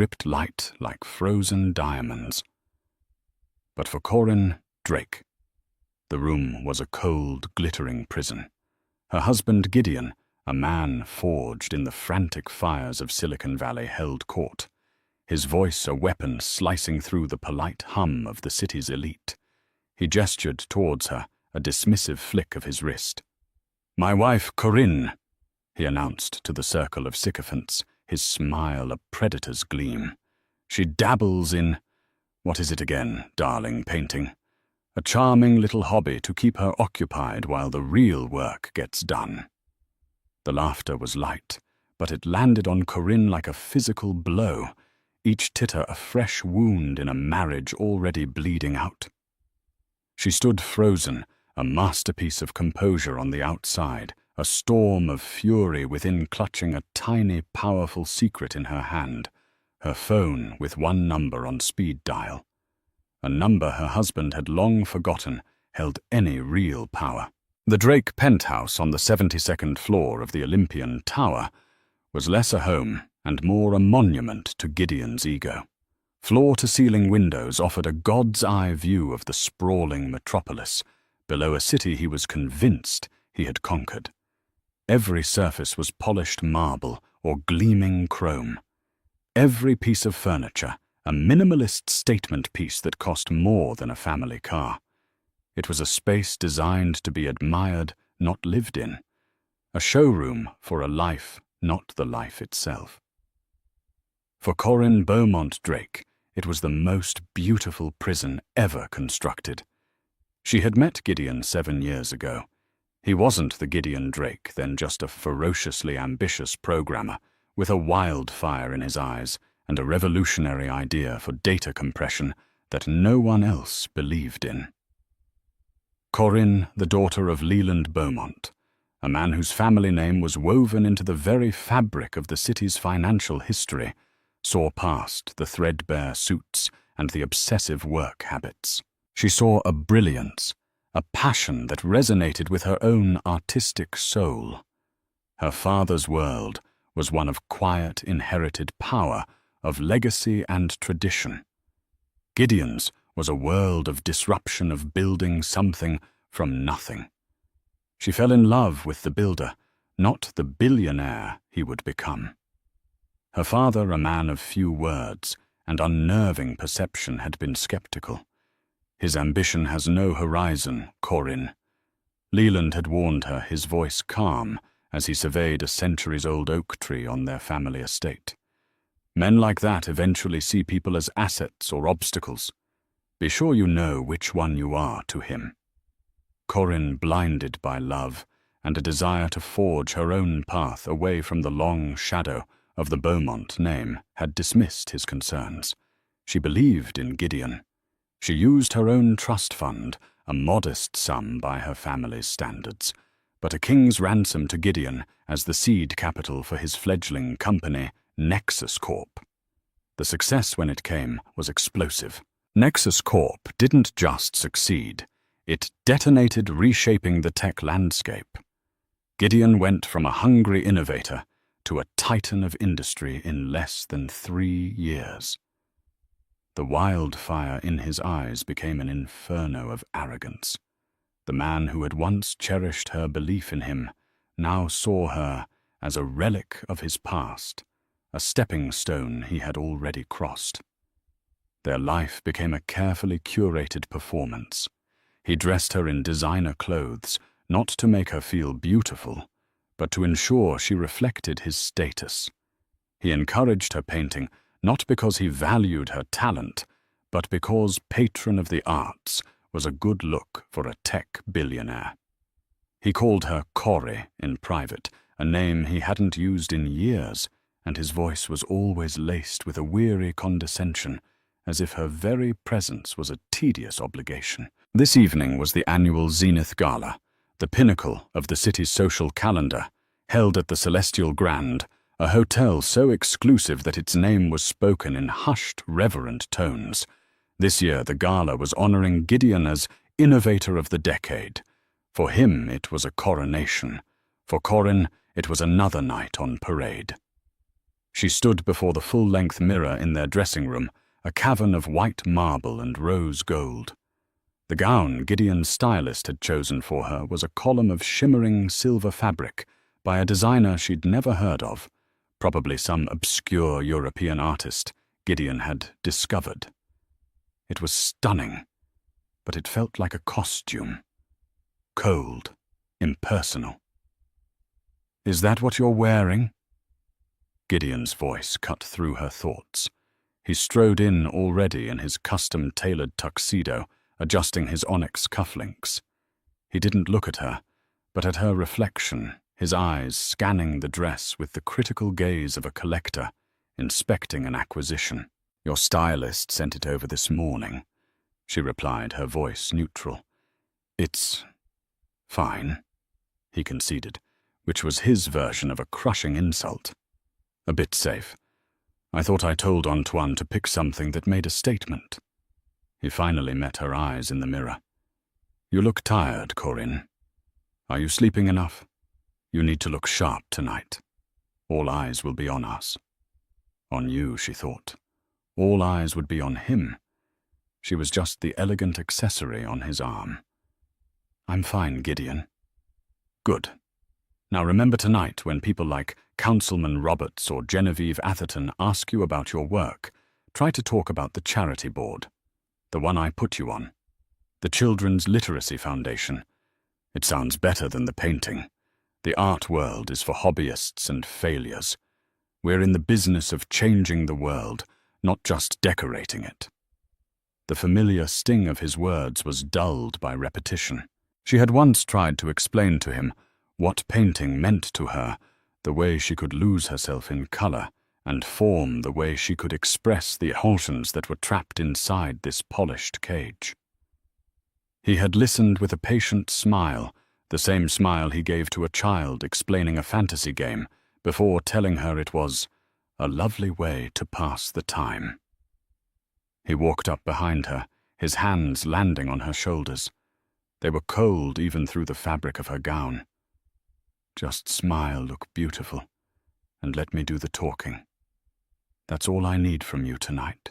dripped light like frozen diamonds. But for Corinne Drake, the room was a cold, glittering prison. Her husband Gideon, a man forged in the frantic fires of Silicon Valley, held court, his voice a weapon slicing through the polite hum of the city's elite. He gestured towards her, a dismissive flick of his wrist. "My wife, Corinne," he announced to the circle of sycophants, his smile a predator's gleam. "She dabbles in, what is it again, darling, painting? A charming little hobby to keep her occupied while the real work gets done." The laughter was light, but it landed on Corinne like a physical blow, each titter a fresh wound in a marriage already bleeding out. She stood frozen, a masterpiece of composure on the outside, a storm of fury within, clutching a tiny, powerful secret in her hand, her phone with one number on speed dial. A number her husband had long forgotten held any real power. The Drake penthouse on the 72nd floor of the Olympian Tower was less a home and more a monument to Gideon's ego. Floor-to-ceiling windows offered a god's-eye view of the sprawling metropolis, below a city he was convinced he had conquered. Every surface was polished marble or gleaming chrome. Every piece of furniture, a minimalist statement piece that cost more than a family car. It was a space designed to be admired, not lived in. A showroom for a life, not the life itself. For Corinne Beaumont Drake, it was the most beautiful prison ever constructed. She had met Gideon 7 years ago. He wasn't the Gideon Drake, then just a ferociously ambitious programmer with a wildfire in his eyes and a revolutionary idea for data compression that no one else believed in. Corinne, the daughter of Leland Beaumont, a man whose family name was woven into the very fabric of the city's financial history, saw past the threadbare suits and the obsessive work habits. She saw a brilliance, a passion that resonated with her own artistic soul. Her father's world was one of quiet, inherited power, of legacy and tradition. Gideon's was a world of disruption, of building something from nothing. She fell in love with the builder, not the billionaire he would become. Her father, a man of few words and unnerving perception, had been skeptical. "His ambition has no horizon, Corinne." Leland had warned her, his voice calm as he surveyed a centuries-old oak tree on their family estate. "Men like that eventually see people as assets or obstacles. Be sure you know which one you are to him." Corinne, blinded by love and a desire to forge her own path away from the long shadow of the Beaumont name, had dismissed his concerns. She believed in Gideon. She used her own trust fund, a modest sum by her family's standards, but a king's ransom to Gideon as the seed capital for his fledgling company, Nexus Corp. The success, when it came, was explosive. Nexus Corp didn't just succeed. It detonated, reshaping the tech landscape. Gideon went from a hungry innovator to a titan of industry in less than 3 years. The wildfire in his eyes became an inferno of arrogance. The man who had once cherished her belief in him now saw her as a relic of his past, a stepping stone he had already crossed. Their life became a carefully curated performance. He dressed her in designer clothes, not to make her feel beautiful, but to ensure she reflected his status. He encouraged her painting, not because he valued her talent, but because patron of the arts was a good look for a tech billionaire. He called her Corrie in private, a name he hadn't used in years, and his voice was always laced with a weary condescension, as if her very presence was a tedious obligation. This evening was the annual Zenith Gala, the pinnacle of the city's social calendar, held at the Celestial Grand, a hotel so exclusive that its name was spoken in hushed, reverent tones. This year the gala was honoring Gideon as Innovator of the Decade. For him it was a coronation. For Corinne it was another night on parade. She stood before the full-length mirror in their dressing room, a cavern of white marble and rose gold. The gown Gideon's stylist had chosen for her was a column of shimmering silver fabric by a designer she'd never heard of, probably some obscure European artist Gideon had discovered. It was stunning, but it felt like a costume. Cold, impersonal. "Is that what you're wearing?" Gideon's voice cut through her thoughts. He strode in already in his custom-tailored tuxedo, adjusting his onyx cufflinks. He didn't look at her, but at her reflection, his eyes scanning the dress with the critical gaze of a collector, inspecting an acquisition. "Your stylist sent it over this morning," she replied, her voice neutral. "It's fine," he conceded, which was his version of a crushing insult. "A bit safe. I thought I told Antoine to pick something that made a statement." He finally met her eyes in the mirror. "You look tired, Corinne. Are you sleeping enough? You need to look sharp tonight. All eyes will be on us." On you, she thought. All eyes would be on him. She was just the elegant accessory on his arm. "I'm fine, Gideon." "Good. Now remember tonight, when people like Councilman Roberts or Genevieve Atherton ask you about your work, try to talk about the charity board, the one I put you on, the Children's Literacy Foundation. It sounds better than the painting. The art world is for hobbyists and failures. We're in the business of changing the world, not just decorating it." The familiar sting of his words was dulled by repetition. She had once tried to explain to him what painting meant to her, the way she could lose herself in color, and form the way she could express the emotions that were trapped inside this polished cage. He had listened with a patient smile, the same smile he gave to a child explaining a fantasy game, before telling her it was a lovely way to pass the time. He walked up behind her, his hands landing on her shoulders. They were cold even through the fabric of her gown. "Just smile, look beautiful, and let me do the talking. That's all I need from you tonight,"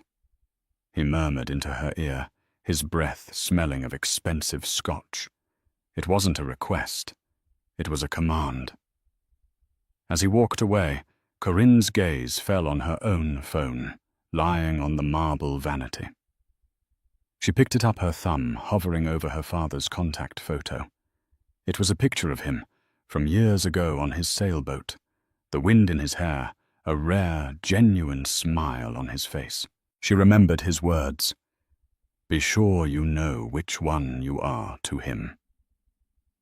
he murmured into her ear, his breath smelling of expensive scotch. It wasn't a request. It was a command. As he walked away, Corinne's gaze fell on her own phone, lying on the marble vanity. She picked it up, her thumb hovering over her father's contact photo. It was a picture of him, from years ago on his sailboat, the wind in his hair, a rare, genuine smile on his face. She remembered his words. "Be sure you know which one you are to him."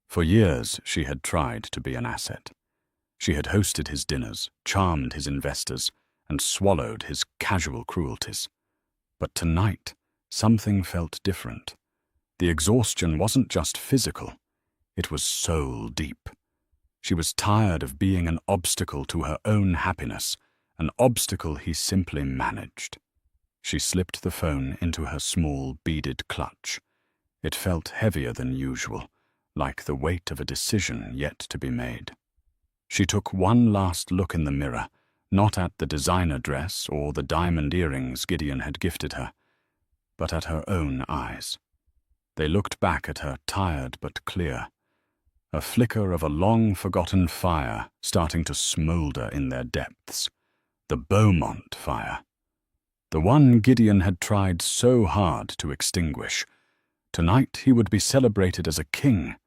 For years she had tried to be an asset. She had hosted his dinners, charmed his investors, and swallowed his casual cruelties. But tonight, something felt different. The exhaustion wasn't just physical, it was soul deep. She was tired of being an obstacle to her own happiness, an obstacle he simply managed. She slipped the phone into her small, beaded clutch. It felt heavier than usual, like the weight of a decision yet to be made. She took one last look in the mirror, not at the designer dress or the diamond earrings Gideon had gifted her, but at her own eyes. They looked back at her, tired but clear, a flicker of a long-forgotten fire starting to smolder in their depths, the Beaumont fire. The one Gideon had tried so hard to extinguish. Tonight he would be celebrated as a king,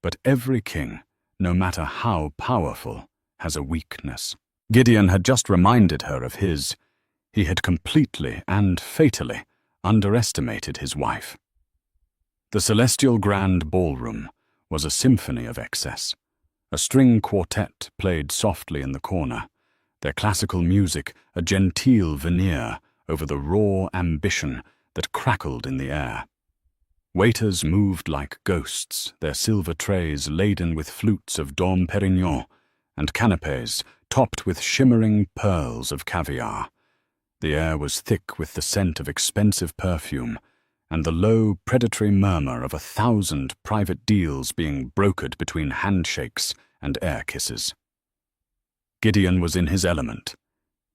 but every king, no matter how powerful, has a weakness. Gideon had just reminded her of his. He had completely and fatally underestimated his wife. The Celestial Grand Ballroom was a symphony of excess. A string quartet played softly in the corner, their classical music a genteel veneer over the raw ambition that crackled in the air. Waiters moved like ghosts, their silver trays laden with flutes of Dom Perignon, and canapes topped with shimmering pearls of caviar. The air was thick with the scent of expensive perfume, and the low, predatory murmur of 1,000 private deals being brokered between handshakes and air kisses. Gideon was in his element.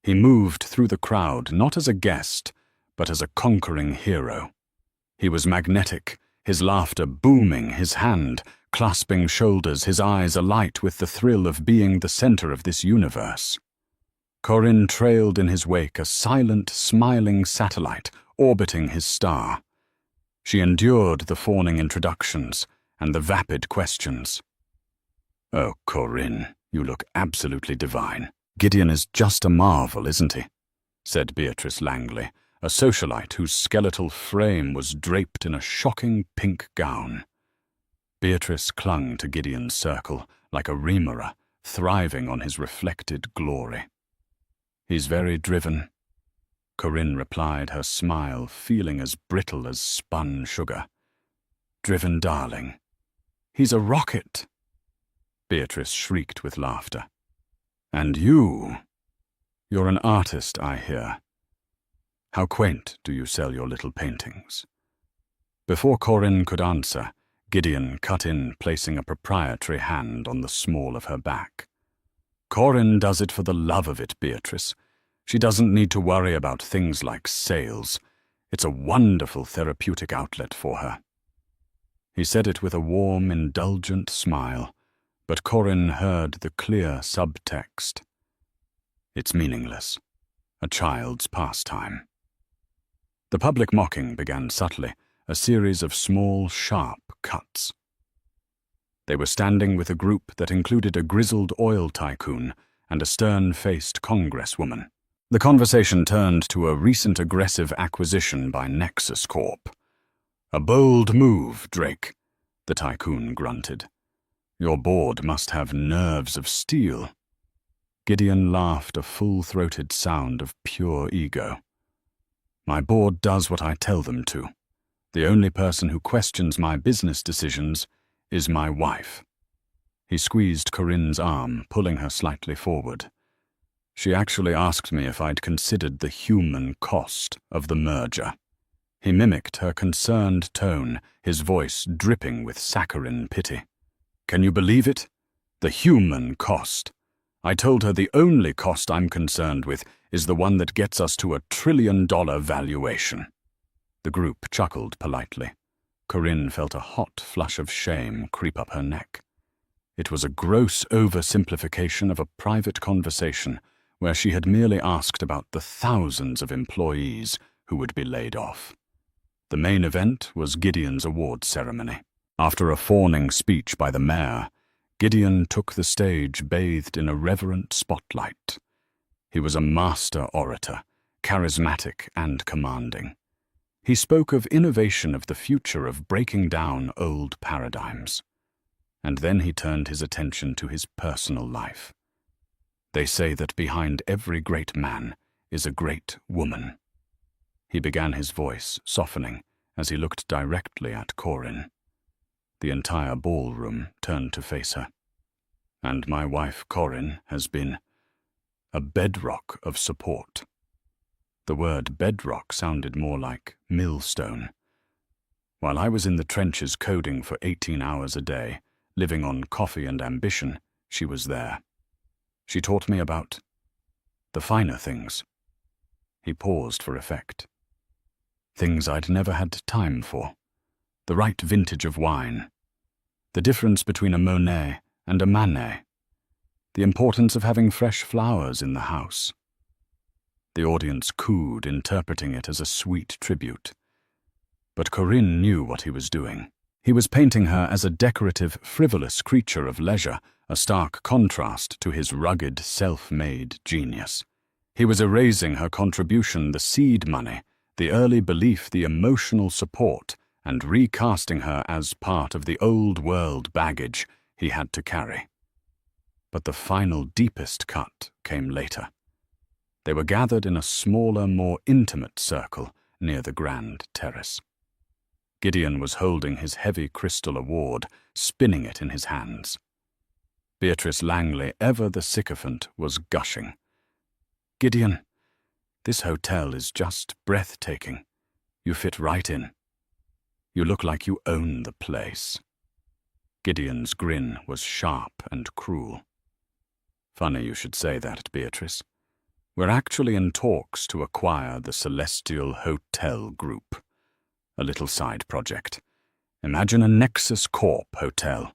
He moved through the crowd not as a guest, but as a conquering hero. He was magnetic, his laughter booming, his hand clasping shoulders, his eyes alight with the thrill of being the center of this universe. Corinne trailed in his wake, a silent, smiling satellite orbiting his star. She endured the fawning introductions and the vapid questions. "Oh, Corinne, you look absolutely divine. Gideon is just a marvel, isn't he?" said Beatrice Langley, a socialite whose skeletal frame was draped in a shocking pink gown. Beatrice clung to Gideon's circle like a remorer, thriving on his reflected glory. "He's very driven," Corinne replied, her smile feeling as brittle as spun sugar. "Driven, darling. He's a rocket." Beatrice shrieked with laughter. "And you're an artist, I hear. How quaint do you sell your little paintings?" Before Corinne could answer, Gideon cut in, placing a proprietary hand on the small of her back. "Corinne does it for the love of it, Beatrice. She doesn't need to worry about things like sales. It's a wonderful therapeutic outlet for her." He said it with a warm, indulgent smile, but Corinne heard the clear subtext. It's meaningless. A child's pastime. The public mocking began subtly, a series of small, sharp cuts. They were standing with a group that included a grizzled oil tycoon and a stern-faced congresswoman. The conversation turned to a recent aggressive acquisition by Nexus Corp. "A bold move, Drake," the tycoon grunted. "Your board must have nerves of steel." Gideon laughed, a full-throated sound of pure ego. "My board does what I tell them to. The only person who questions my business decisions is my wife." He squeezed Corinne's arm, pulling her slightly forward. "She actually asked me if I'd considered the human cost of the merger." He mimicked her concerned tone, his voice dripping with saccharine pity. "Can you believe it? The human cost. I told her the only cost I'm concerned with is the one that gets us to $1 trillion valuation." The group chuckled politely. Corinne felt a hot flush of shame creep up her neck. It was a gross oversimplification of a private conversation where she had merely asked about the thousands of employees who would be laid off. The main event was Gideon's award ceremony. After a fawning speech by the mayor, Gideon took the stage bathed in a reverent spotlight. He was a master orator, charismatic and commanding. He spoke of innovation, of the future, of breaking down old paradigms. And then he turned his attention to his personal life. They say that behind every great man is a great woman. He began, his voice softening as he looked directly at Corinne. The entire ballroom turned to face her. "And my wife, Corinne, has been a bedrock of support." The word bedrock sounded more like millstone. "While I was in the trenches coding for 18 hours a day, living on coffee and ambition, she was there. She taught me about the finer things." He paused for effect. "Things I'd never had time for. The right vintage of wine. The difference between a Monet and a Manet. The importance of having fresh flowers in the house." The audience cooed, interpreting it as a sweet tribute. But Corinne knew what he was doing. He was painting her as a decorative, frivolous creature of leisure, a stark contrast to his rugged, self-made genius. He was erasing her contribution, the seed money, the early belief, the emotional support, and recasting her as part of the old world baggage he had to carry. But the final, deepest cut came later. They were gathered in a smaller, more intimate circle near the grand terrace. Gideon was holding his heavy crystal award, spinning it in his hands. Beatrice Langley, ever the sycophant, was gushing. "Gideon, this hotel is just breathtaking. You fit right in. You look like you own the place." Gideon's grin was sharp and cruel. "Funny you should say that, Beatrice. We're actually in talks to acquire the Celestial Hotel Group. A little side project. Imagine a Nexus Corp hotel.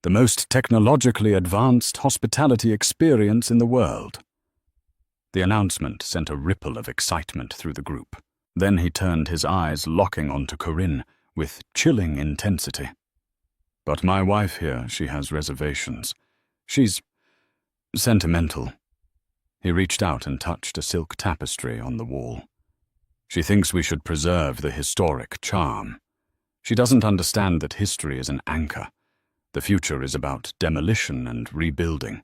The most technologically advanced hospitality experience in the world. The announcement sent a ripple of excitement through the group. Then he turned his eyes locking onto Corinne with chilling intensity. But my wife here, she has reservations. She's sentimental. He reached out and touched a silk tapestry on the wall. She thinks we should preserve the historic charm. She doesn't understand that history is an anchor. The future is about demolition and rebuilding.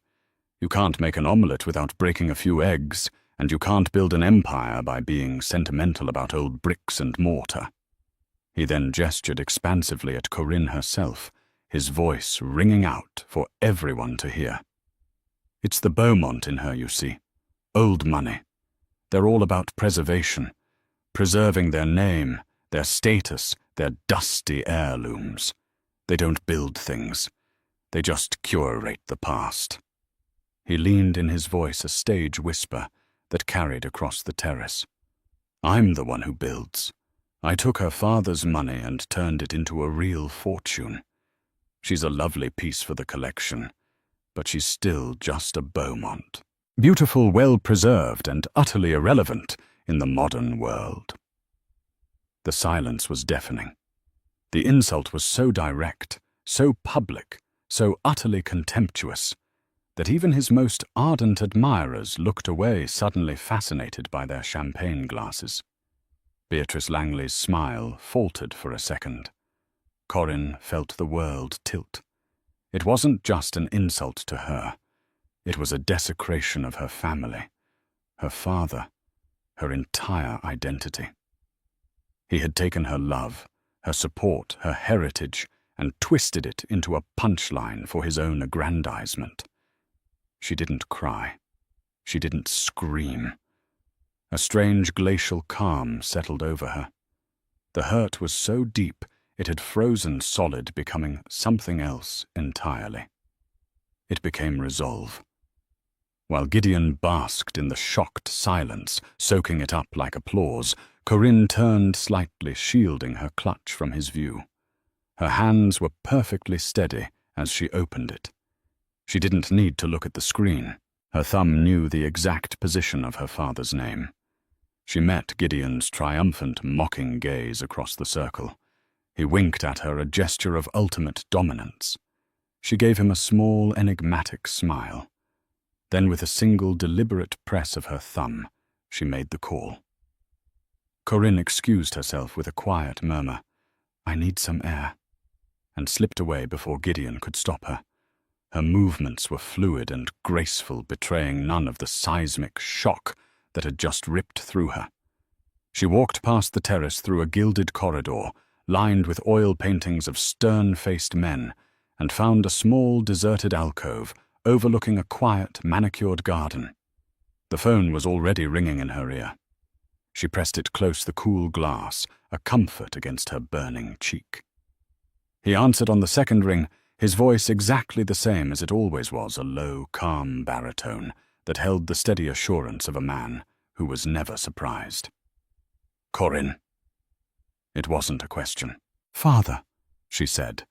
You can't make an omelette without breaking a few eggs, and you can't build an empire by being sentimental about old bricks and mortar. He then gestured expansively at Corinne herself, his voice ringing out for everyone to hear. It's the Beaumont in her, you see. Old money. They're all about preservation, preserving their name, their status, their dusty heirlooms. They don't build things. They just curate the past. He leaned in his voice a stage whisper that carried across the terrace. I'm the one who builds. I took her father's money and turned it into a real fortune. She's a lovely piece for the collection, but she's still just a Beaumont. Beautiful, well-preserved, and utterly irrelevant in the modern world. The silence was deafening. The insult was so direct, so public, so utterly contemptuous, that even his most ardent admirers looked away, suddenly fascinated by their champagne glasses. Beatrice Langley's smile faltered for a second. Corinne felt the world tilt. It wasn't just an insult to her. It was a desecration of her family, her father, her entire identity. He had taken her love, her support, her heritage, and twisted it into a punchline for his own aggrandizement. She didn't cry. She didn't scream. A strange glacial calm settled over her. The hurt was so deep it had frozen solid, becoming something else entirely. It became resolve. While Gideon basked in the shocked silence, soaking it up like applause, Corinne turned slightly, shielding her clutch from his view. Her hands were perfectly steady as she opened it. She didn't need to look at the screen. Her thumb knew the exact position of her father's name. She met Gideon's triumphant, mocking gaze across the circle. He winked at her, a gesture of ultimate dominance. She gave him a small, enigmatic smile. Then, with a single deliberate press of her thumb, she made the call. Corinne excused herself with a quiet murmur, "I need some air," and slipped away before Gideon could stop her. Her movements were fluid and graceful, betraying none of the seismic shock that had just ripped through her. She walked past the terrace through a gilded corridor, lined with oil paintings of stern-faced men, and found a small, deserted alcove overlooking a quiet, manicured garden. The phone was already ringing in her ear. She pressed it close the cool glass, a comfort against her burning cheek. He answered on the second ring, his voice exactly the same as it always was, a low, calm baritone that held the steady assurance of a man who was never surprised. "Corinne." It wasn't a question. "Father," she said,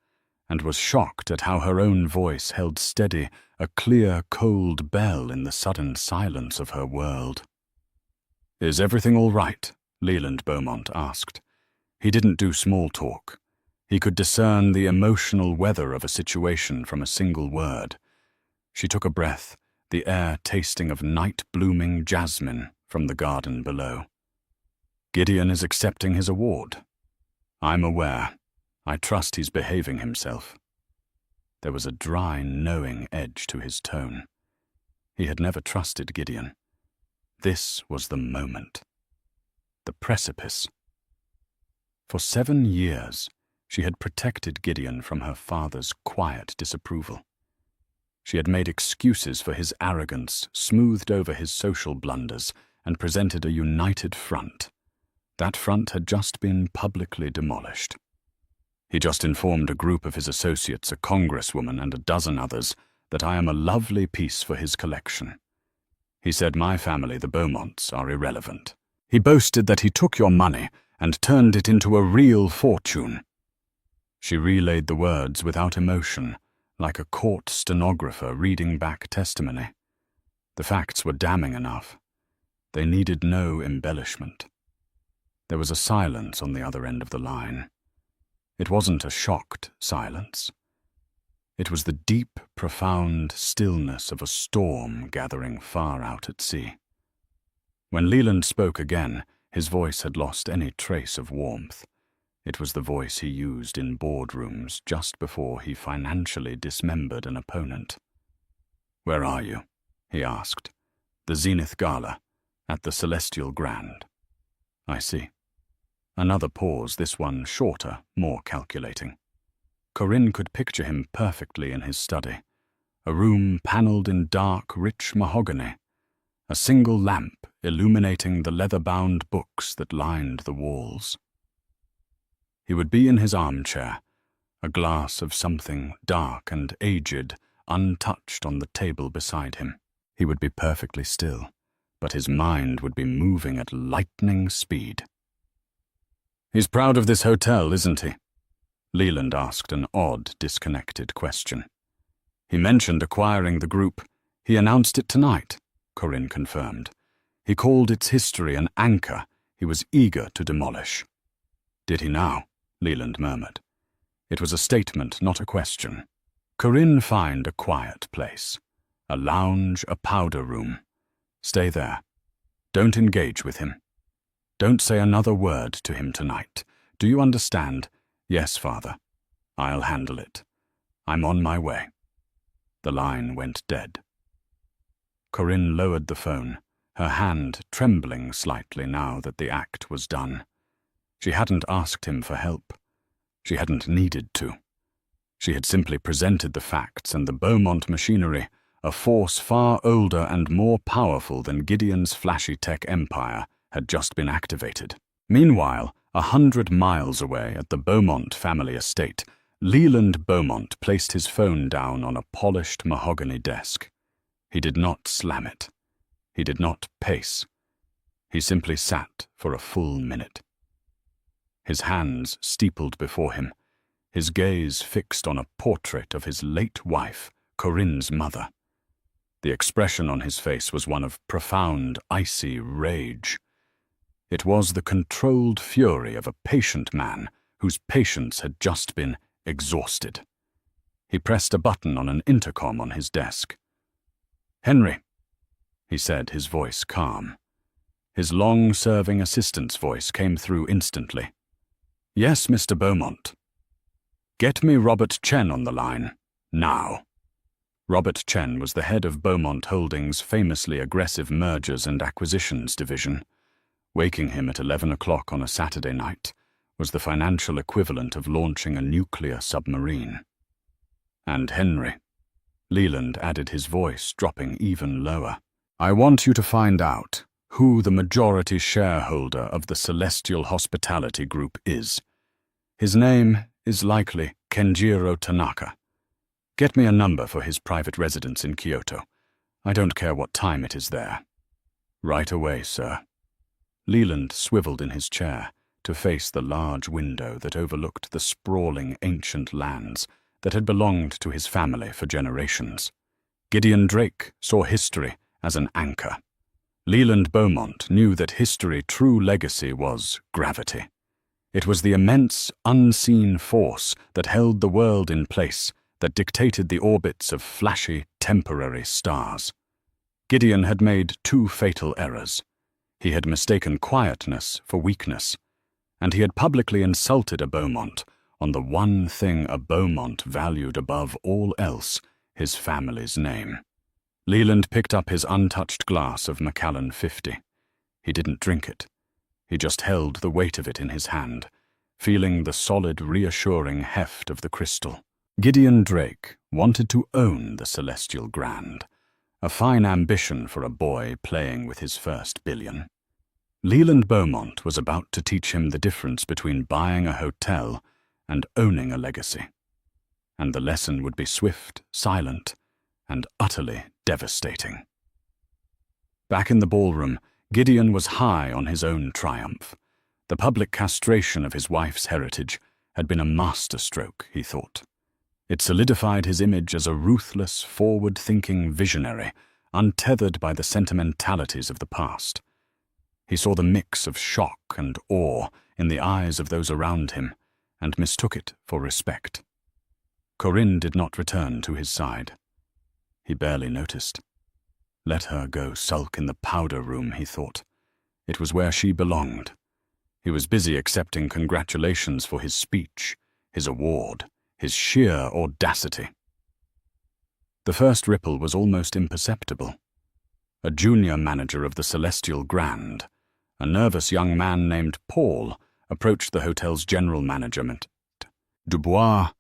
and was shocked at how her own voice held steady, a clear, cold bell in the sudden silence of her world. "Is everything all right?" Leland Beaumont asked. He didn't do small talk. He could discern the emotional weather of a situation from a single word. She took a breath, the air tasting of night-blooming jasmine from the garden below. "Gideon is accepting his award. I'm aware. I trust he's behaving himself." There was a dry, knowing edge to his tone. He had never trusted Gideon. This was the moment. The precipice. For 7 years, she had protected Gideon from her father's quiet disapproval. She had made excuses for his arrogance, smoothed over his social blunders, and presented a united front. That front had just been publicly demolished. He just informed a group of his associates, a congresswoman and a dozen others, that I am a lovely piece for his collection. He said my family, the Beaumonts, are irrelevant. He boasted that he took your money and turned it into a real fortune. She relayed the words without emotion, like a court stenographer reading back testimony. The facts were damning enough. They needed no embellishment. There was a silence on the other end of the line. It wasn't a shocked silence. It was the deep, profound stillness of a storm gathering far out at sea. When Leland spoke again, his voice had lost any trace of warmth. It was the voice he used in boardrooms just before he financially dismembered an opponent. "Where are you?" he asked. "The Zenith Gala, at the Celestial Grand." "I see." Another pause, this one shorter, more calculating. Corinne could picture him perfectly in his study, a room panelled in dark, rich mahogany, a single lamp illuminating the leather-bound books that lined the walls. He would be in his armchair, a glass of something dark and aged, untouched on the table beside him. He would be perfectly still, but his mind would be moving at lightning speed. "He's proud of this hotel, isn't he?" Leland asked an odd, disconnected question. "He mentioned acquiring the group. He announced it tonight," Corinne confirmed. "He called its history an anchor he was eager to demolish." "Did he now?" Leland murmured. It was a statement, not a question. "Corinne, find a quiet place. A lounge, a powder room. Stay there. Don't engage with him. Don't say another word to him tonight. Do you understand?" "Yes, Father. I'll handle it. I'm on my way." The line went dead. Corinne lowered the phone, her hand trembling slightly now that the act was done. She hadn't asked him for help. She hadn't needed to. She had simply presented the facts, and the Beaumont machinery, a force far older and more powerful than Gideon's flashy tech empire, had just been activated. Meanwhile, 100 miles away at the Beaumont family estate, Leland Beaumont placed his phone down on a polished mahogany desk. He did not slam it. He did not pace. He simply sat for a full minute. His hands steepled before him, his gaze fixed on a portrait of his late wife, Corinne's mother. The expression on his face was one of profound, icy rage. It was the controlled fury of a patient man whose patience had just been exhausted. He pressed a button on an intercom on his desk. "Henry," he said, his voice calm. His long-serving assistant's voice came through instantly. "Yes, Mr. Beaumont." "Get me Robert Chen on the line, now." Robert Chen was the head of Beaumont Holdings' famously aggressive mergers and acquisitions division. Waking him at 11 o'clock on a Saturday night was the financial equivalent of launching a nuclear submarine. "And Henry," Leland added, his voice dropping even lower, "I want you to find out who the majority shareholder of the Celestial Hospitality Group is. His name is likely Kenjiro Tanaka. Get me a number for his private residence in Kyoto. I don't care what time it is there." "Right away, sir." Leland swiveled in his chair to face the large window that overlooked the sprawling ancient lands that had belonged to his family for generations. Gideon Drake saw history as an anchor. Leland Beaumont knew that history's true legacy was gravity. It was the immense, unseen force that held the world in place, that dictated the orbits of flashy, temporary stars. Gideon had made two fatal errors. He had mistaken quietness for weakness, and he had publicly insulted a Beaumont on the one thing a Beaumont valued above all else, his family's name. Leland picked up his untouched glass of Macallan 50. He didn't drink it. He just held the weight of it in his hand, feeling the solid, reassuring heft of the crystal. Gideon Drake wanted to own the Celestial Grand, a fine ambition for a boy playing with his first billion. Leland Beaumont was about to teach him the difference between buying a hotel and owning a legacy. And the lesson would be swift, silent, and utterly devastating. Back in the ballroom, Gideon was high on his own triumph. The public castration of his wife's heritage had been a masterstroke, he thought. It solidified his image as a ruthless, forward-thinking visionary, untethered by the sentimentalities of the past. He saw the mix of shock and awe in the eyes of those around him, and mistook it for respect. Corinne did not return to his side. He barely noticed. Let her go sulk in the powder room, he thought. It was where she belonged. He was busy accepting congratulations for his speech, his award, his sheer audacity. The first ripple was almost imperceptible. A junior manager of the Celestial Grand, a nervous young man named Paul, approached the hotel's general management. Dubois,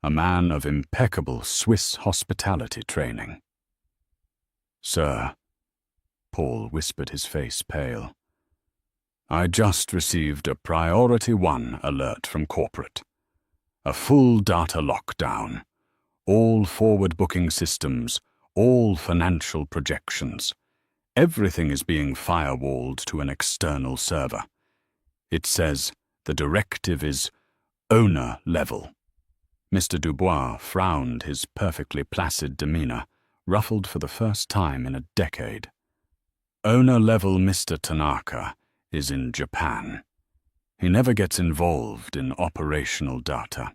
a man of impeccable Swiss hospitality training. "Sir," Paul whispered, his face pale, "I just received a Priority 1 alert from corporate. A full data lockdown. All forward booking systems, all financial projections. Everything is being firewalled to an external server. It says the directive is owner level." Mr. Dubois frowned, his perfectly placid demeanor ruffled for the first time in a decade. "Owner level Mr. Tanaka is in Japan. He never gets involved in operational data."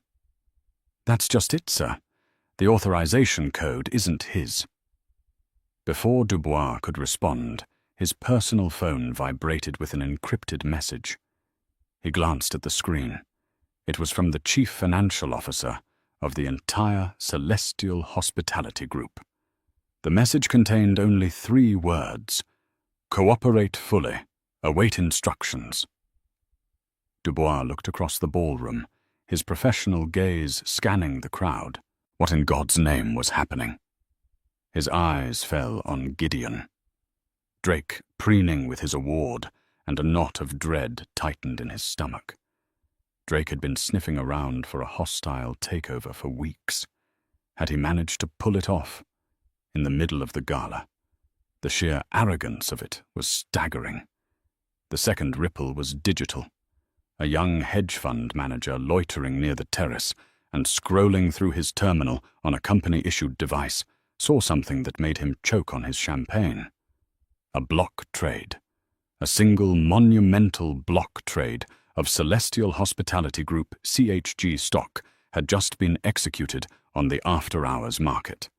"That's just it, sir. The authorization code isn't his." Before Dubois could respond, his personal phone vibrated with an encrypted message. He glanced at the screen. It was from the chief financial officer of the entire Celestial Hospitality Group. The message contained only 3 words: "Cooperate fully. Await instructions." Dubois looked across the ballroom, his professional gaze scanning the crowd. What in God's name was happening? His eyes fell on Gideon. Drake preening with his award, and a knot of dread tightened in his stomach. Drake had been sniffing around for a hostile takeover for weeks. Had he managed to pull it off? In the middle of the gala. The sheer arrogance of it was staggering. The second ripple was digital. A young hedge fund manager loitering near the terrace and scrolling through his terminal on a company-issued device saw something that made him choke on his champagne. A block trade. A single monumental block trade of Celestial Hospitality Group CHG stock had just been executed on the after-hours market.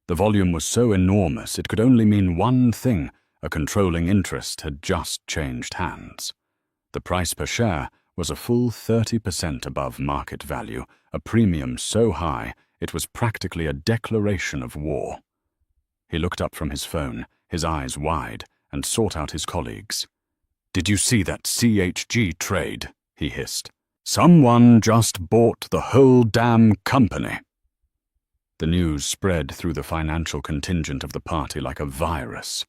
The volume was so enormous it could only mean one thing: a controlling interest had just changed hands. The price per share was a full 30% above market value, a premium so high it was practically a declaration of war. He looked up from his phone, his eyes wide, and sought out his colleagues. "Did you see that CHG trade?" he hissed. "Someone just bought the whole damn company." The news spread through the financial contingent of the party like a virus.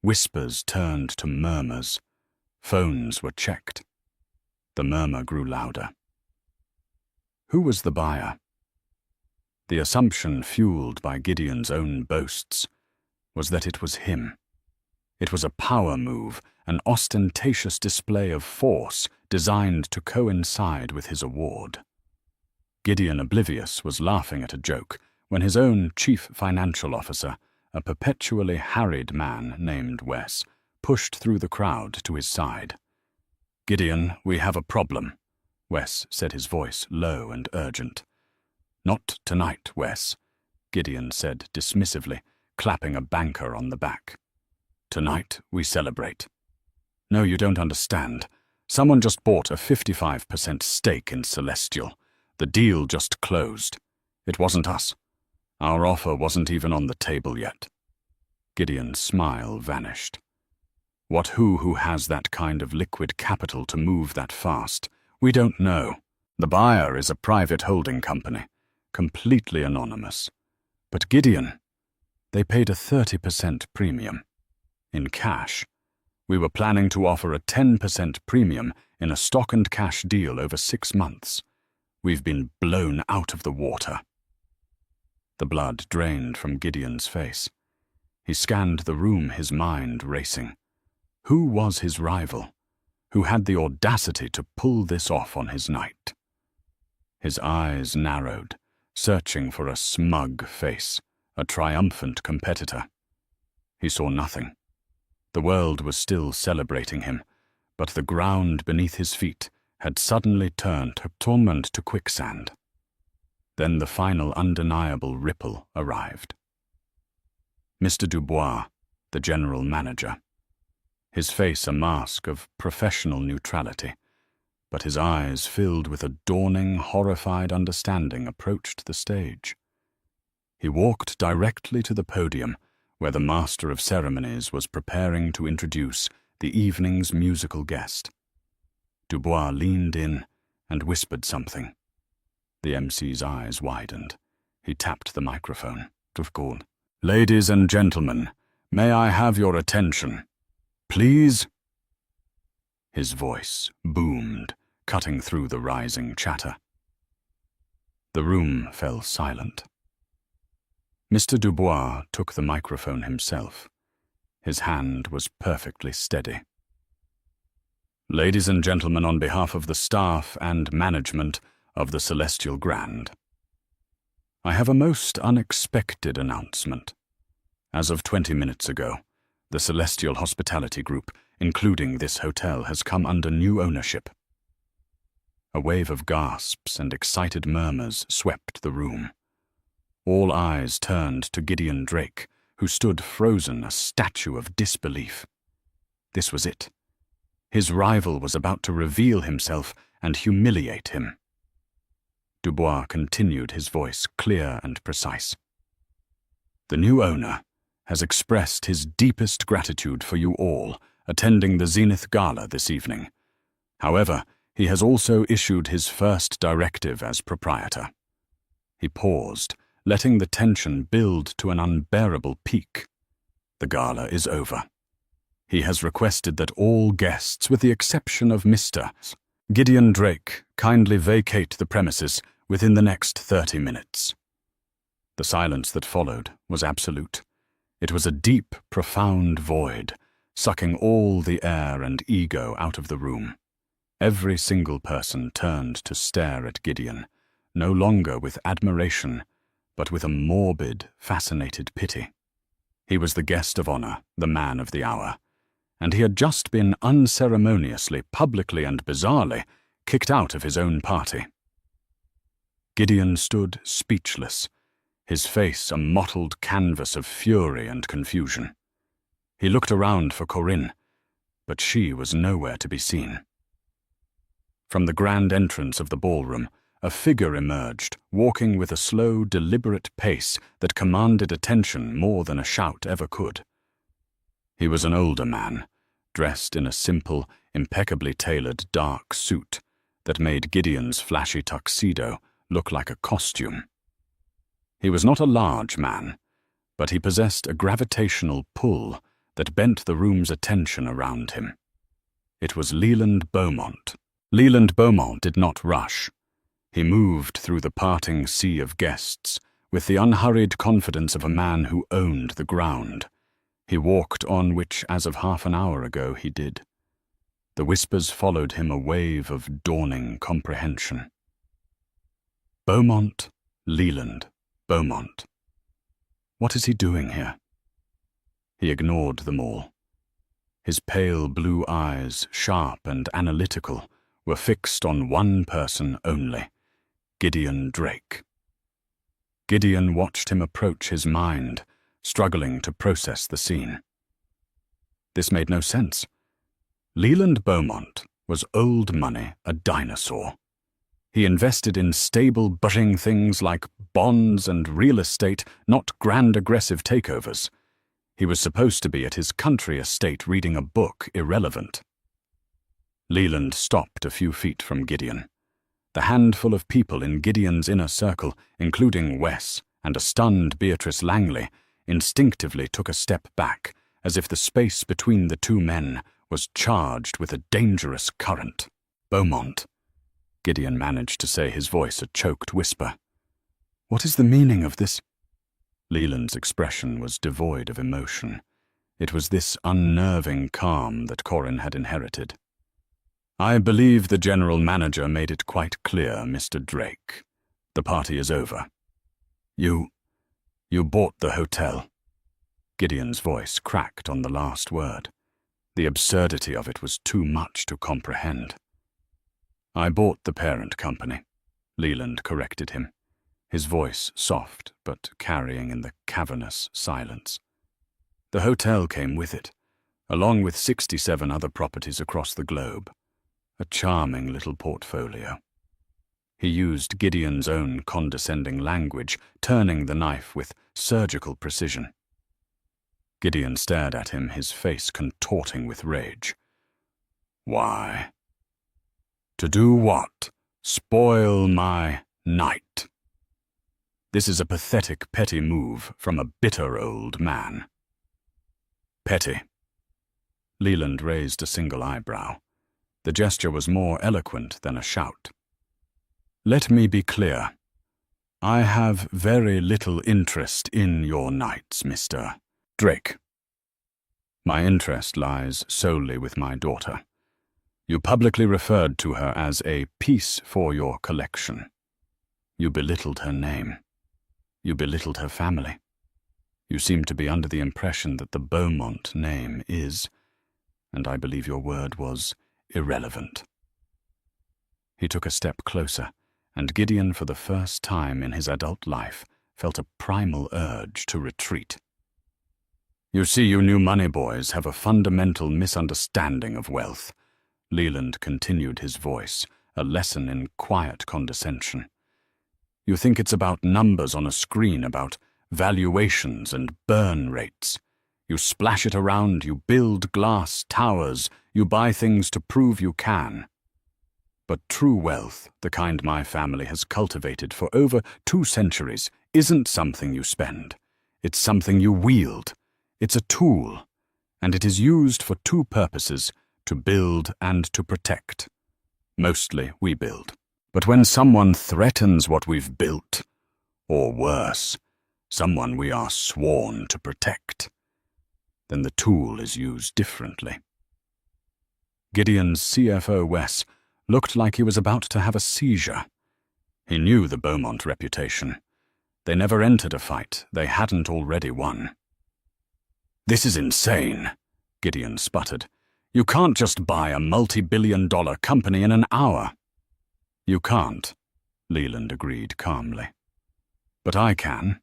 Whispers turned to murmurs. Phones were checked. The murmur grew louder. Who was the buyer? The assumption, fueled by Gideon's own boasts, was that it was him. It was a power move, an ostentatious display of force designed to coincide with his award. Gideon, oblivious, was laughing at a joke when his own chief financial officer, a perpetually harried man named Wes, pushed through the crowd to his side. "Gideon, we have a problem," Wes said, his voice low and urgent. "Not tonight, Wes," Gideon said dismissively, clapping a banker on the back. "Tonight we celebrate." "No, you don't understand. Someone just bought a 55% stake in Celestial. The deal just closed. It wasn't us. Our offer wasn't even on the table yet." Gideon's smile vanished. Who has that kind of liquid capital to move that fast? We don't know. The buyer is a private holding company, completely anonymous. But Gideon, they paid a 30% premium. In cash. We were planning to offer a 10% premium in a stock and cash deal over 6 months. We've been blown out of the water. The blood drained from Gideon's face. He scanned the room, his mind racing. Who was his rival? Who had the audacity to pull this off on his night? His eyes narrowed, searching for a smug face, a triumphant competitor. He saw nothing. The world was still celebrating him, but the ground beneath his feet had suddenly turned to quicksand. Then the final undeniable ripple arrived. Mr. Dubois, the general manager. His face a mask of professional neutrality, but his eyes filled with a dawning, horrified understanding, approached the stage. He walked directly to the podium, where the master of ceremonies was preparing to introduce the evening's musical guest. Dubois leaned in and whispered something. The MC's eyes widened. He tapped the microphone. "Ladies and gentlemen, may I have your attention? Please?" His voice boomed, cutting through the rising chatter. The room fell silent. Mr. Dubois took the microphone himself. His hand was perfectly steady. "Ladies and gentlemen, on behalf of the staff and management of the Celestial Grand, I have a most unexpected announcement. As of 20 minutes ago, the Celestial Hospitality Group, including this hotel, has come under new ownership." A wave of gasps and excited murmurs swept the room. All eyes turned to Gideon Drake, who stood frozen, a statue of disbelief. This was it. His rival was about to reveal himself and humiliate him. Dubois continued, his voice clear and precise. "The new owner has expressed his deepest gratitude for you all attending the Zenith Gala this evening. However, he has also issued his first directive as proprietor." He paused, letting the tension build to an unbearable peak. "The gala is over. He has requested that all guests, with the exception of Mr. Gideon Drake, kindly vacate the premises within the next 30 minutes. The silence that followed was absolute. It was a deep, profound void, sucking all the air and ego out of the room. Every single person turned to stare at Gideon, no longer with admiration, but with a morbid, fascinated pity. He was the guest of honor, the man of the hour, and he had just been unceremoniously, publicly and bizarrely kicked out of his own party. Gideon stood speechless, his face a mottled canvas of fury and confusion. He looked around for Corinne, but she was nowhere to be seen. From the grand entrance of the ballroom, a figure emerged, walking with a slow, deliberate pace that commanded attention more than a shout ever could. He was an older man, dressed in a simple, impeccably tailored dark suit that made Gideon's flashy tuxedo look like a costume. He was not a large man, but he possessed a gravitational pull that bent the room's attention around him. It was Leland Beaumont. Leland Beaumont did not rush. He moved through the parting sea of guests with the unhurried confidence of a man who owned the ground. He walked on which, as of half an hour ago, he did. The whispers followed him, a wave of dawning comprehension. Beaumont, Leland Beaumont. What is he doing here? He ignored them all. His pale blue eyes, sharp and analytical, were fixed on one person only, Gideon Drake. Gideon watched him approach his mind, struggling to process the scene. This made no sense. Leland Beaumont was old money, a dinosaur. He invested in stable, budding things like bonds and real estate, not grand aggressive takeovers. He was supposed to be at his country estate reading a book irrelevant. Leland stopped a few feet from Gideon. The handful of people in Gideon's inner circle, including Wes and a stunned Beatrice Langley, instinctively took a step back, as if the space between the two men was charged with a dangerous current. "Beaumont," Gideon managed to say, his voice a choked whisper. "What is the meaning of this?" Leland's expression was devoid of emotion. It was this unnerving calm that Corin had inherited. "I believe the general manager made it quite clear, Mr. Drake. The party is over. You bought the hotel." Gideon's voice cracked on the last word. The absurdity of it was too much to comprehend. "I bought the parent company," Leland corrected him, his voice soft but carrying in the cavernous silence. "The hotel came with it, along with 67 other properties across the globe. A charming little portfolio." He used Gideon's own condescending language, turning the knife with surgical precision. Gideon stared at him, his face contorting with rage. "Why?" "To do what? Spoil my night. This is a pathetic, petty move from a bitter old man." "Petty?" Leland raised a single eyebrow. The gesture was more eloquent than a shout. "Let me be clear. I have very little interest in your nights, Mr. Drake. My interest lies solely with my daughter. You publicly referred to her as a piece for your collection. You belittled her name. You belittled her family. You seem to be under the impression that the Beaumont name is, and I believe your word was, irrelevant." He took a step closer, and Gideon, for the first time in his adult life, felt a primal urge to retreat. "You see, you new money boys have a fundamental misunderstanding of wealth," Leland continued, his voice a lesson in quiet condescension. "You think it's about numbers on a screen, about valuations and burn rates. You splash it around, you build glass towers, you buy things to prove you can. But true wealth, the kind my family has cultivated for over 2 centuries, isn't something you spend. It's something you wield. It's a tool, and it is used for 2 purposes, to build and to protect. Mostly we build. But when someone threatens what we've built, or worse, someone we are sworn to protect, then the tool is used differently." Gideon's CFO, Wes, looked like he was about to have a seizure. He knew the Beaumont reputation. They never entered a fight they hadn't already won. "This is insane," Gideon sputtered. "You can't just buy a multi-billion-dollar company in an hour." "You can't," Leland agreed calmly. "But I can.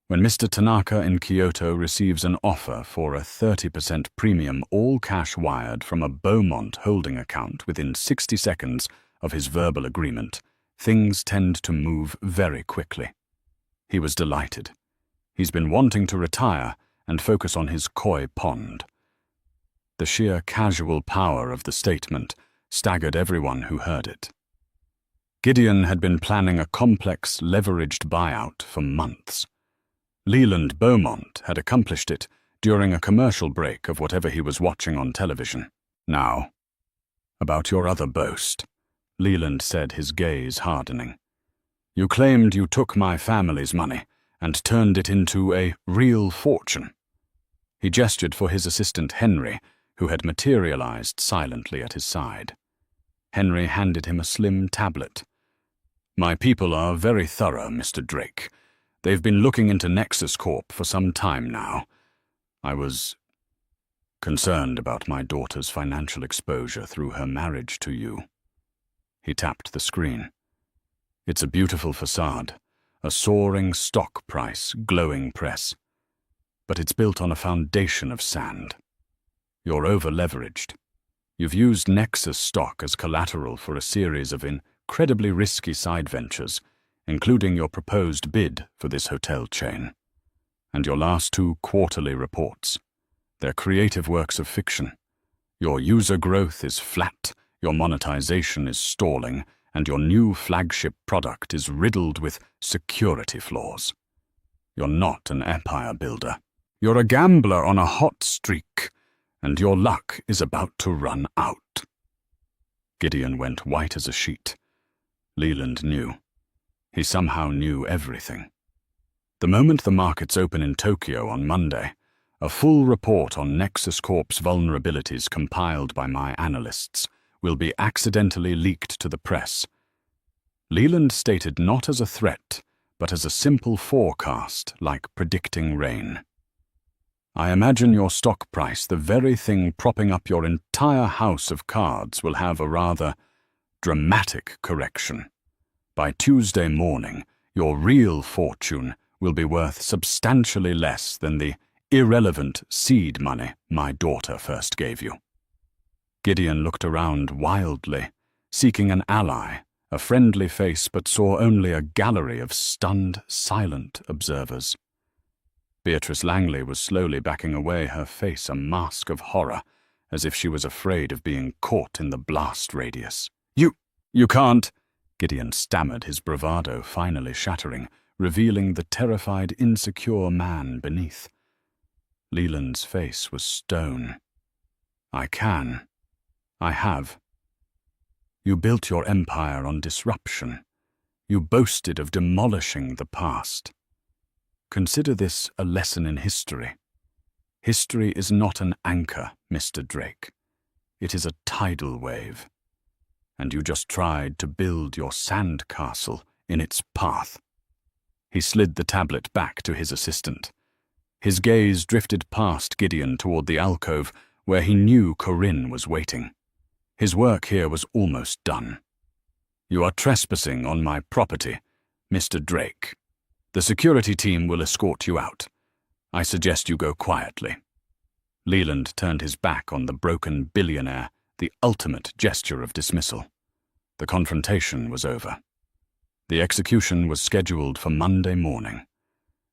When Mr. Tanaka in Kyoto receives an offer for a 30% premium all cash wired from a Beaumont holding account within 60 seconds of his verbal agreement, things tend to move very quickly." He was delighted. He's been wanting to retire and focus on his koi pond. The sheer casual power of the statement staggered everyone who heard it. Gideon had been planning a complex, leveraged buyout for months. Leland Beaumont had accomplished it during a commercial break of whatever he was watching on television. "Now, about your other boast," Leland said, his gaze hardening. "You claimed you took my family's money and turned it into a real fortune." He gestured for his assistant Henry, who had materialized silently at his side. Henry handed him a slim tablet. "My people are very thorough, Mr. Drake. They've been looking into Nexus Corp for some time now. I was concerned about my daughter's financial exposure through her marriage to you." He tapped the screen. "It's a beautiful facade, a soaring stock price, glowing press. But it's built on a foundation of sand. You're over-leveraged. You've used Nexus stock as collateral for a series of incredibly risky side ventures, including your proposed bid for this hotel chain. And your last 2 quarterly reports. They're creative works of fiction. Your user growth is flat, your monetization is stalling, and your new flagship product is riddled with security flaws. You're not an empire builder. You're a gambler on a hot streak, and your luck is about to run out." Gideon went white as a sheet. Leland knew. He somehow knew everything. The moment the markets open in Tokyo on Monday, a full report on Nexus Corp's vulnerabilities compiled by my analysts will be accidentally leaked to the press. Leland stated not as a threat, but as a simple forecast like predicting rain. I imagine your stock price, the very thing propping up your entire house of cards, will have a rather dramatic correction. By Tuesday morning, your real fortune will be worth substantially less than the irrelevant seed money my daughter first gave you. Gideon looked around wildly, seeking an ally, a friendly face, but saw only a gallery of stunned, silent observers. Beatrice Langley was slowly backing away, her face a mask of horror, as if she was afraid of being caught in the blast radius. You can't," Gideon stammered, his bravado finally shattering, revealing the terrified, insecure man beneath. Leland's face was stone. "I can. I have. You built your empire on disruption. You boasted of demolishing the past. Consider this a lesson in history. History is not an anchor, Mr. Drake. It is a tidal wave. And you just tried to build your sand castle in its path." He slid the tablet back to his assistant. His gaze drifted past Gideon toward the alcove where he knew Corinne was waiting. His work here was almost done. "You are trespassing on my property, Mr. Drake. The security team will escort you out. I suggest you go quietly." Leland turned his back on the broken billionaire, the ultimate gesture of dismissal. The confrontation was over. The execution was scheduled for Monday morning.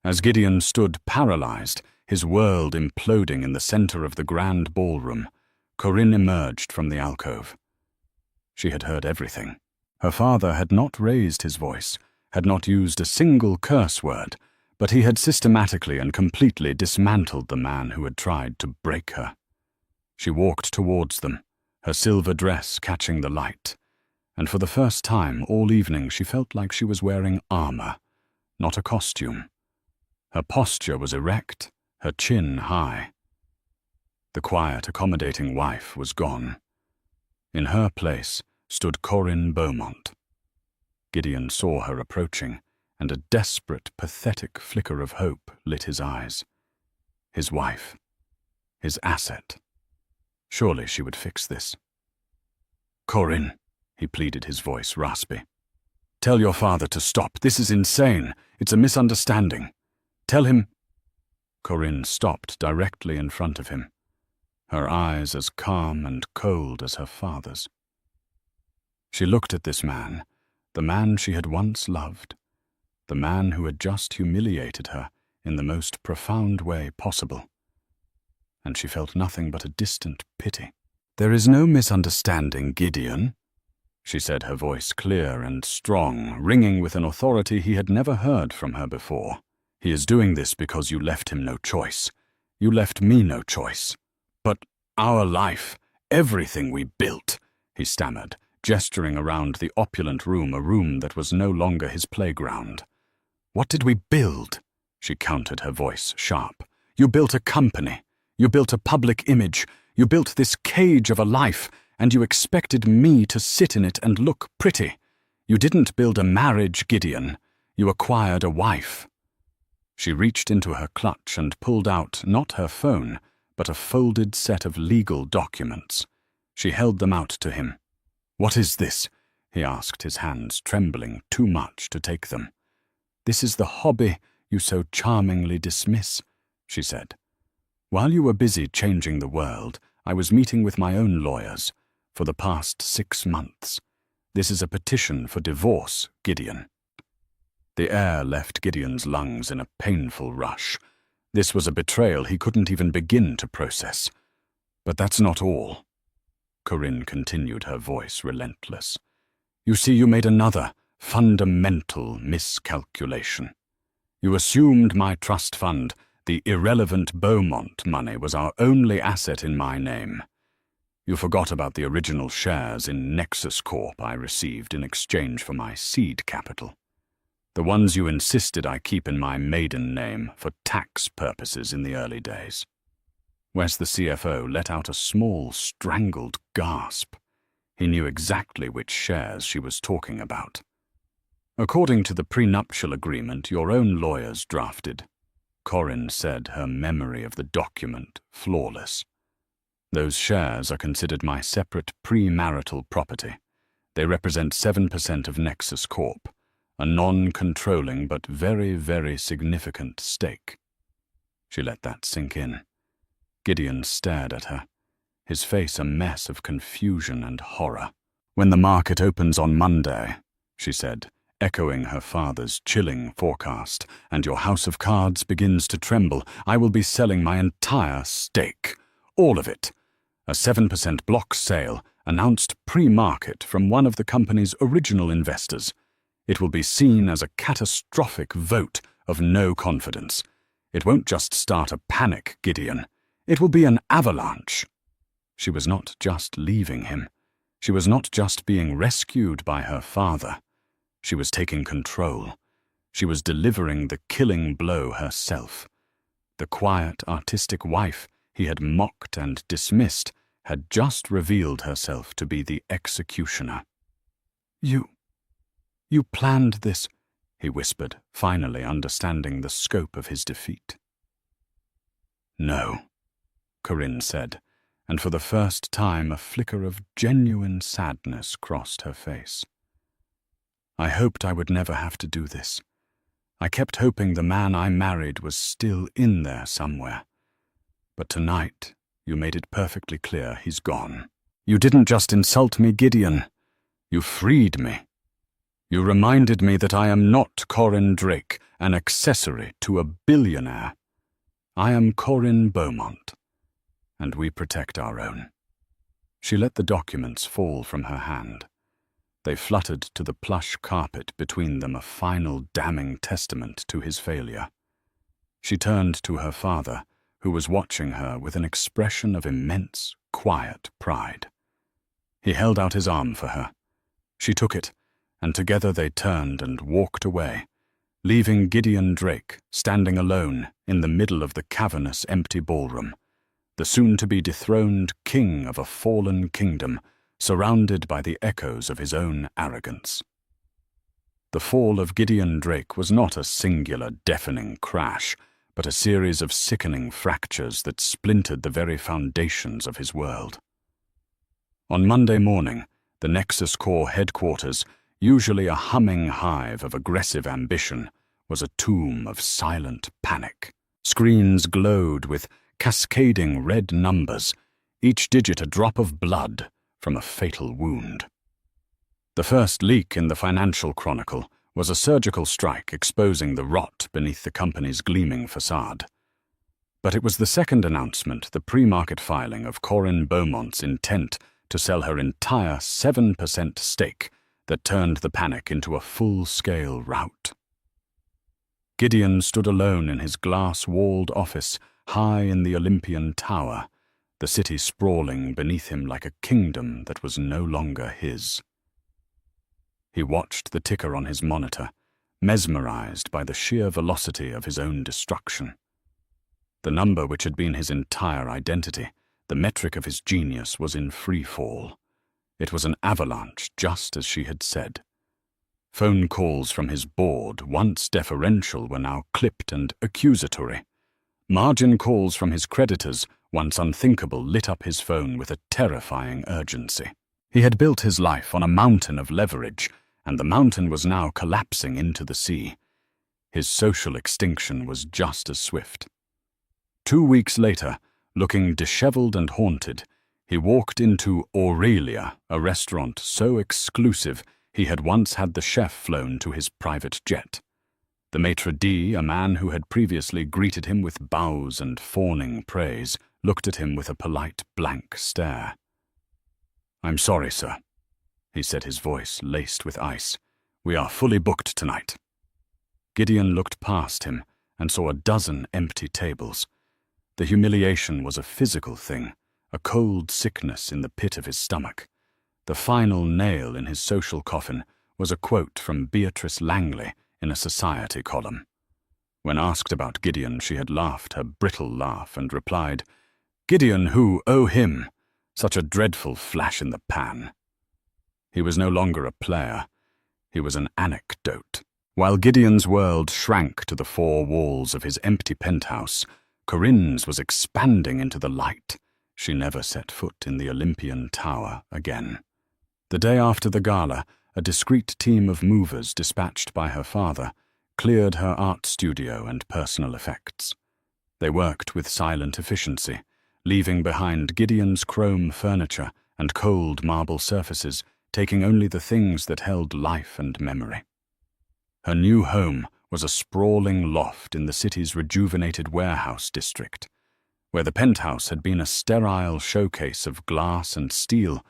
As Gideon stood paralyzed, his world imploding in the center of the grand ballroom, Corinne emerged from the alcove. She had heard everything. Her father had not raised his voice, had not used a single curse word, but he had systematically and completely dismantled the man who had tried to break her. She walked towards them, her silver dress catching the light, and for the first time all evening she felt like she was wearing armor, not a costume. Her posture was erect, her chin high. The quiet, accommodating wife was gone. In her place stood Corinne Beaumont. Gideon saw her approaching, and a desperate, pathetic flicker of hope lit his eyes. His wife. His asset. Surely she would fix this. "Corinne," he pleaded, his voice raspy. "Tell your father to stop. This is insane. It's a misunderstanding. Tell him—" Corinne stopped directly in front of him, her eyes as calm and cold as her father's. She looked at this man, the man she had once loved, the man who had just humiliated her in the most profound way possible, and she felt nothing but a distant pity. "There is no misunderstanding, Gideon," she said, her voice clear and strong, ringing with an authority he had never heard from her before. "He is doing this because you left him no choice. You left me no choice. But our life, everything we built," he stammered, gesturing around the opulent room, a room that was no longer his playground. "What did we build?" She countered, her voice sharp. "You built a company. You built a public image. You built this cage of a life, and you expected me to sit in it and look pretty. You didn't build a marriage, Gideon. You acquired a wife." She reached into her clutch and pulled out not her phone, but a folded set of legal documents. She held them out to him. "What is this?" he asked, his hands trembling too much to take them. "This is the hobby you so charmingly dismiss," she said. "While you were busy changing the world, I was meeting with my own lawyers for the past 6 months. This is a petition for divorce, Gideon." The air left Gideon's lungs in a painful rush. This was a betrayal he couldn't even begin to process. "But that's not all," Corinne continued, her voice relentless. "You see, you made another fundamental miscalculation. You assumed my trust fund, the irrelevant Beaumont money, was our only asset in my name. You forgot about the original shares in Nexus Corp I received in exchange for my seed capital. The ones you insisted I keep in my maiden name for tax purposes in the early days. Wes, the CFO, let out a small, strangled gasp. He knew exactly which shares she was talking about. According to the prenuptial agreement your own lawyers drafted, Corinne said, her memory of the document flawless. Those shares are considered my separate premarital property. They represent 7% of Nexus Corp, a non-controlling but very, very significant stake. She let that sink in. Gideon stared at her, his face a mess of confusion and horror. "When the market opens on Monday," she said, echoing her father's chilling forecast, "and your house of cards begins to tremble, I will be selling my entire stake. All of it. A 7% block sale, announced pre-market from one of the company's original investors. It will be seen as a catastrophic vote of no confidence. It won't just start a panic, Gideon. It will be an avalanche." She was not just leaving him. She was not just being rescued by her father. She was taking control. She was delivering the killing blow herself. The quiet, artistic wife he had mocked and dismissed had just revealed herself to be the executioner. You planned this," he whispered, finally understanding the scope of his defeat. "No," Corinne said, and for the first time a flicker of genuine sadness crossed her face. "I hoped I would never have to do this. I kept hoping the man I married was still in there somewhere. But tonight, you made it perfectly clear he's gone. You didn't just insult me, Gideon. You freed me. You reminded me that I am not Corinne Drake, an accessory to a billionaire. I am Corinne Beaumont, and we protect our own." She let the documents fall from her hand. They fluttered to the plush carpet between them, a final damning testament to his failure. She turned to her father, who was watching her with an expression of immense, quiet pride. He held out his arm for her. She took it, and together they turned and walked away, leaving Gideon Drake standing alone in the middle of the cavernous, empty ballroom, the soon-to-be dethroned king of a fallen kingdom, surrounded by the echoes of his own arrogance. The fall of Gideon Drake was not a singular, deafening crash, but a series of sickening fractures that splintered the very foundations of his world. On Monday morning, the Nexus Corp headquarters, usually a humming hive of aggressive ambition, was a tomb of silent panic. Screens glowed with cascading red numbers, each digit a drop of blood from a fatal wound. The first leak in the Financial Chronicle was a surgical strike exposing the rot beneath the company's gleaming facade. But it was the second announcement, the pre-market filing of Corinne Beaumont's intent to sell her entire 7% stake, that turned the panic into a full-scale rout. Gideon stood alone in his glass-walled office, high in the Olympian Tower, the city sprawling beneath him like a kingdom that was no longer his. He watched the ticker on his monitor, mesmerized by the sheer velocity of his own destruction. The number which had been his entire identity, the metric of his genius, was in free fall. It was an avalanche, just as she had said. Phone calls from his board, once deferential, were now clipped and accusatory. Margin calls from his creditors, once unthinkable, lit up his phone with a terrifying urgency. He had built his life on a mountain of leverage, and the mountain was now collapsing into the sea. His social extinction was just as swift. 2 weeks later, looking disheveled and haunted, he walked into Aurelia, a restaurant so exclusive he had once had the chef flown to his private jet. The maitre d', a man who had previously greeted him with bows and fawning praise, looked at him with a polite blank stare. "I'm sorry, sir," he said, his voice laced with ice. "We are fully booked tonight." Gideon looked past him and saw a dozen empty tables. The humiliation was a physical thing, a cold sickness in the pit of his stomach. The final nail in his social coffin was a quote from Beatrice Langley in a society column. When asked about Gideon, she had laughed her brittle laugh and replied, "Gideon who, oh him, such a dreadful flash in the pan." He was no longer a player, he was an anecdote. While Gideon's world shrank to the four walls of his empty penthouse, Corinne's was expanding into the light. She never set foot in the Olympian Tower again. The day after the gala, a discreet team of movers dispatched by her father cleared her art studio and personal effects. They worked with silent efficiency, leaving behind Gideon's chrome furniture and cold marble surfaces, taking only the things that held life and memory. Her new home was a sprawling loft in the city's rejuvenated warehouse district. Where the penthouse had been a sterile showcase of glass and steel,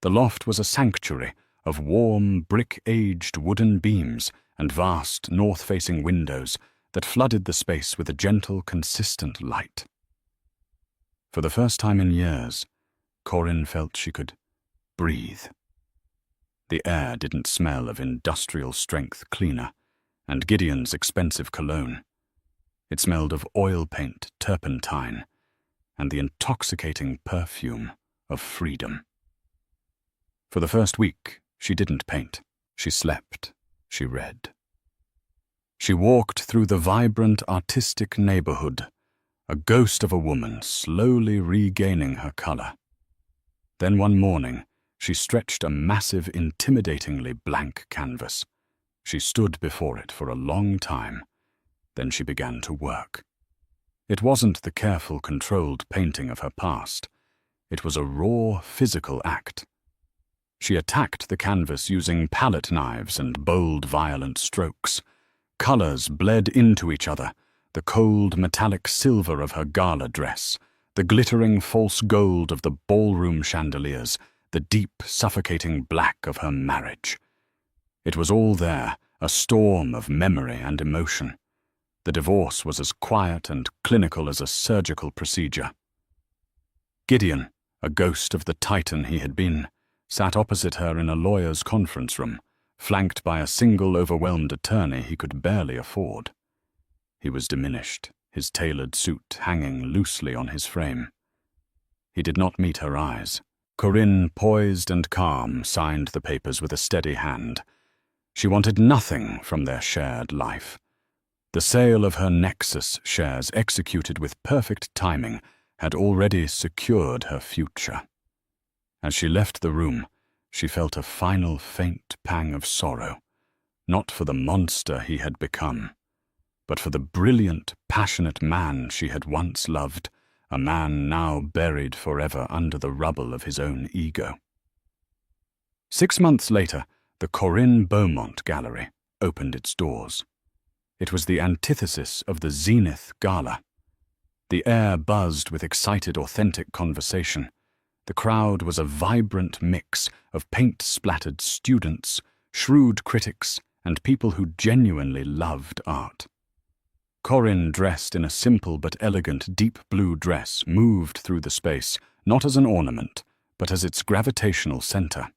the loft was a sanctuary of warm, brick-aged wooden beams and vast north-facing windows that flooded the space with a gentle, consistent light. For the first time in years, Corinne felt she could breathe. The air didn't smell of industrial-strength cleaner and Gideon's expensive cologne. It smelled of oil paint, turpentine, and the intoxicating perfume of freedom. For the first week, she didn't paint. She slept. She read. She walked through the vibrant, artistic neighborhood, a ghost of a woman slowly regaining her color. Then one morning, she stretched a massive, intimidatingly blank canvas. She stood before it for a long time. Then she began to work. It wasn't the careful, controlled painting of her past. It was a raw, physical act. She attacked the canvas using palette knives and bold, violent strokes. Colors bled into each other, the cold, metallic silver of her gala dress, the glittering false gold of the ballroom chandeliers, the deep, suffocating black of her marriage. It was all there, a storm of memory and emotion. The divorce was as quiet and clinical as a surgical procedure. Gideon, a ghost of the titan he had been, sat opposite her in a lawyer's conference room, flanked by a single overwhelmed attorney he could barely afford. He was diminished, his tailored suit hanging loosely on his frame. He did not meet her eyes. Corinne, poised and calm, signed the papers with a steady hand. She wanted nothing from their shared life. The sale of her Nexus shares, executed with perfect timing, had already secured her future. As she left the room, she felt a final faint pang of sorrow, not for the monster he had become, but for the brilliant, passionate man she had once loved, a man now buried forever under the rubble of his own ego. 6 months later, the Corinne Beaumont Gallery opened its doors. It was the antithesis of the Zenith Gala. The air buzzed with excited, authentic conversation. The crowd was a vibrant mix of paint-splattered students, shrewd critics, and people who genuinely loved art. Corinne, dressed in a simple but elegant deep blue dress, moved through the space, not as an ornament, but as its gravitational center.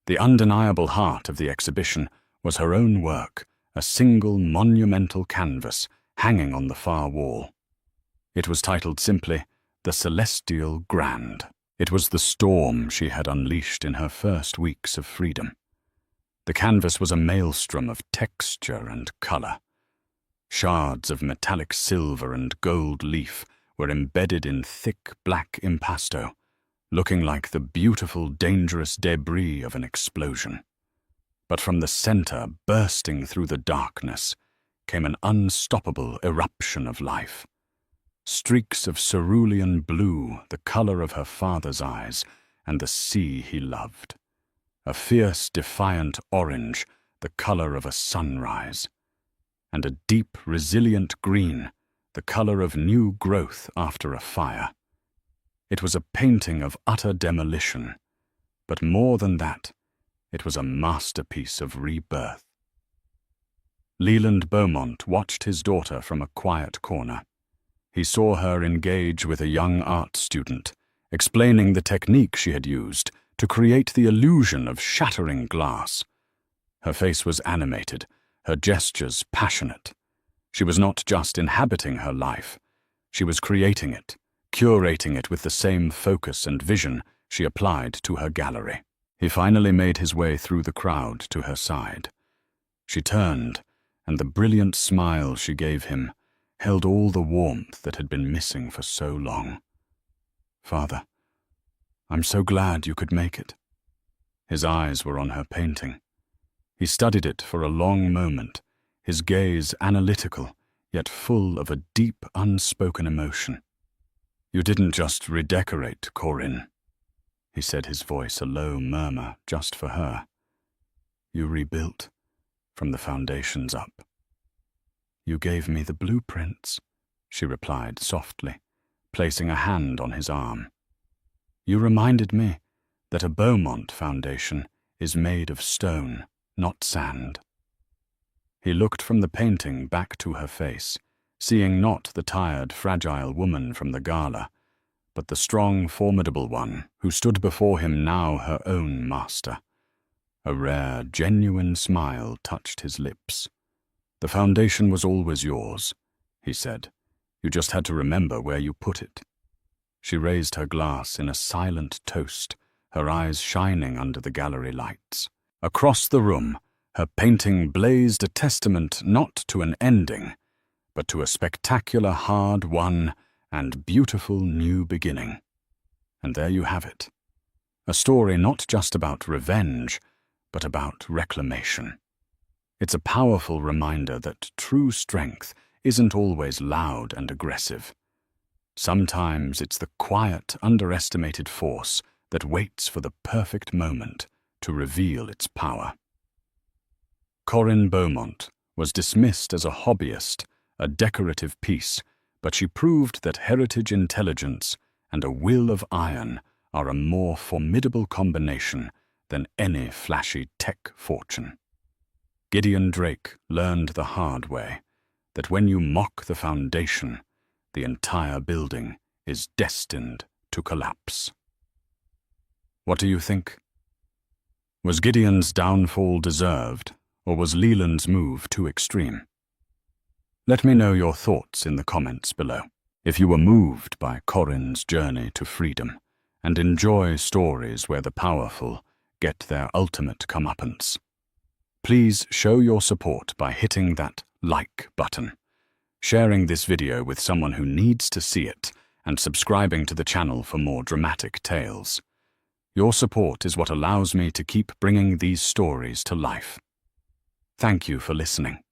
The undeniable heart of the exhibition was her own work, a single monumental canvas hanging on the far wall. It was titled simply, "The Celestial Grand." It was the storm she had unleashed in her first weeks of freedom. The canvas was a maelstrom of texture and color. Shards of metallic silver and gold leaf were embedded in thick black impasto, looking like the beautiful, dangerous debris of an explosion. But from the center, bursting through the darkness, came an unstoppable eruption of life. Streaks of cerulean blue, the color of her father's eyes, and the sea he loved. A fierce, defiant orange, the color of a sunrise. And a deep, resilient green, the color of new growth after a fire. It was a painting of utter demolition, but more than that, it was a masterpiece of rebirth. Leland Beaumont watched his daughter from a quiet corner. He saw her engage with a young art student, explaining the technique she had used to create the illusion of shattering glass. Her face was animated, her gestures passionate. She was not just inhabiting her life, she was creating it, curating it with the same focus and vision she applied to her gallery. He finally made his way through the crowd to her side. She turned, and the brilliant smile she gave him held all the warmth that had been missing for so long. "Father, I'm so glad you could make it." His eyes were on her painting. He studied it for a long moment, his gaze analytical, yet full of a deep, unspoken emotion. "You didn't just redecorate, Corinne," he said, his voice a low murmur just for her. "You rebuilt from the foundations up." "You gave me the blueprints," she replied softly, placing a hand on his arm. "You reminded me that a Beaumont foundation is made of stone, not sand." He looked from the painting back to her face, seeing not the tired, fragile woman from the gala, but the strong, formidable one who stood before him, now her own master. A rare, genuine smile touched his lips. "The foundation was always yours," he said. "You just had to remember where you put it." She raised her glass in a silent toast, her eyes shining under the gallery lights. Across the room, her painting blazed a testament not to an ending, but to a spectacular, hard-won, and beautiful new beginning. And there you have it. A story not just about revenge, but about reclamation. It's a powerful reminder that true strength isn't always loud and aggressive. Sometimes it's the quiet, underestimated force that waits for the perfect moment to reveal its power. Corinne Beaumont was dismissed as a hobbyist, a decorative piece, but she proved that heritage intelligence and a will of iron are a more formidable combination than any flashy tech fortune. Gideon Drake learned the hard way that when you mock the foundation, the entire building is destined to collapse. What do you think? Was Gideon's downfall deserved, or was Leland's move too extreme? Let me know your thoughts in the comments below. If you were moved by Corinne's journey to freedom and enjoy stories where the powerful get their ultimate comeuppance, please show your support by hitting that like button, sharing this video with someone who needs to see it, and subscribing to the channel for more dramatic tales. Your support is what allows me to keep bringing these stories to life. Thank you for listening.